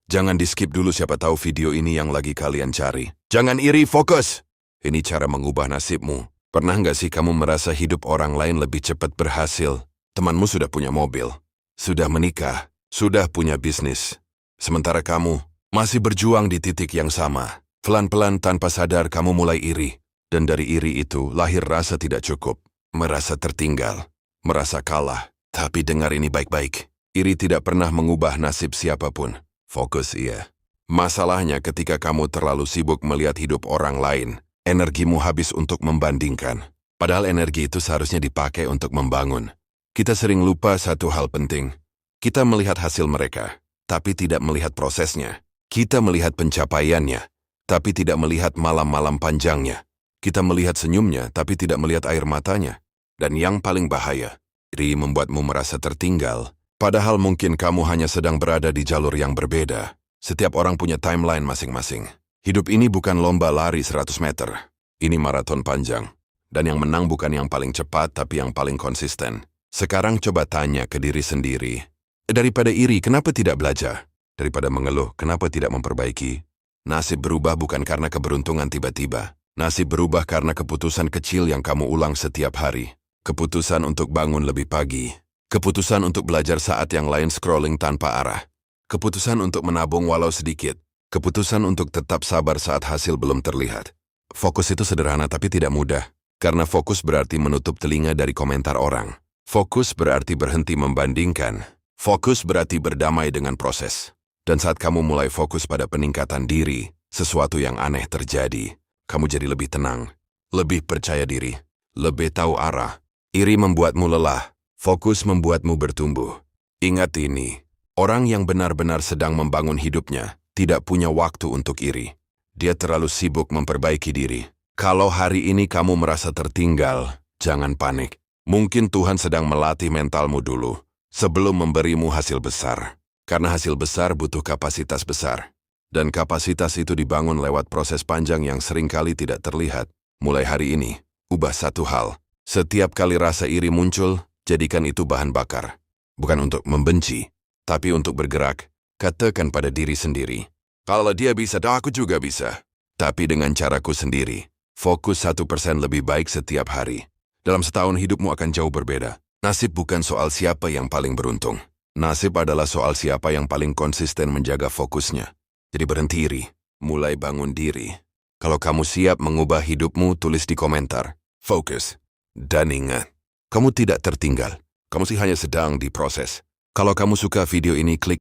Jangan di-skip dulu, siapa tahu video ini yang lagi kalian cari. Jangan iri, fokus! Ini cara mengubah nasibmu. Pernah nggak sih kamu merasa hidup orang lain lebih cepat berhasil? Temanmu sudah punya mobil, sudah menikah, sudah punya bisnis. Sementara kamu masih berjuang di titik yang sama. Pelan-pelan tanpa sadar kamu mulai iri. Dan dari iri itu lahir rasa tidak cukup, merasa tertinggal, merasa kalah. Tapi dengar ini baik-baik. Iri tidak pernah mengubah nasib siapapun. Fokus iya. Masalahnya ketika kamu terlalu sibuk melihat hidup orang lain, energimu habis untuk membandingkan. Padahal energi itu seharusnya dipakai untuk membangun. Kita sering lupa satu hal penting. Kita melihat hasil mereka, tapi tidak melihat prosesnya. Kita melihat pencapaiannya, tapi tidak melihat malam-malam panjangnya. Kita melihat senyumnya, tapi tidak melihat air matanya. Dan yang paling bahaya, iri membuatmu merasa tertinggal. Padahal mungkin kamu hanya sedang berada di jalur yang berbeda. Setiap orang punya timeline masing-masing. Hidup ini bukan lomba lari 100 meter. Ini maraton panjang. Dan yang menang bukan yang paling cepat, tapi yang paling konsisten. Sekarang coba tanya ke diri sendiri. Daripada iri, kenapa tidak belajar? Daripada mengeluh, kenapa tidak memperbaiki? Nasib berubah bukan karena keberuntungan tiba-tiba. Nasib berubah karena keputusan kecil yang kamu ulang setiap hari. Keputusan untuk bangun lebih pagi. Keputusan untuk belajar saat yang lain scrolling tanpa arah. Keputusan untuk menabung walau sedikit. Keputusan untuk tetap sabar saat hasil belum terlihat. Fokus itu sederhana tapi tidak mudah. Karena fokus berarti menutup telinga dari komentar orang. Fokus berarti berhenti membandingkan. Fokus berarti berdamai dengan proses. Dan saat kamu mulai fokus pada peningkatan diri, sesuatu yang aneh terjadi. Kamu jadi lebih tenang, lebih percaya diri, lebih tahu arah. Iri membuatmu lelah, fokus membuatmu bertumbuh. Ingat ini, orang yang benar-benar sedang membangun hidupnya tidak punya waktu untuk iri. Dia terlalu sibuk memperbaiki diri. Kalau hari ini kamu merasa tertinggal, jangan panik. Mungkin Tuhan sedang melatih mentalmu dulu, sebelum memberimu hasil besar. Karena hasil besar butuh kapasitas besar. Dan kapasitas itu dibangun lewat proses panjang yang seringkali tidak terlihat. Mulai hari ini, ubah satu hal. Setiap kali rasa iri muncul, jadikan itu bahan bakar. Bukan untuk membenci, tapi untuk bergerak. Katakan pada diri sendiri, kalau dia bisa, aku juga bisa. Tapi dengan caraku sendiri, fokus 1% lebih baik setiap hari. Dalam setahun hidupmu akan jauh berbeda. Nasib bukan soal siapa yang paling beruntung. Nasib adalah soal siapa yang paling konsisten menjaga fokusnya. Jadi berhenti iri, mulai bangun diri. Kalau kamu siap mengubah hidupmu, tulis di komentar. Fokus. Dan ingat, kamu tidak tertinggal. Kamu sih hanya sedang diproses. Kalau kamu suka video ini, klik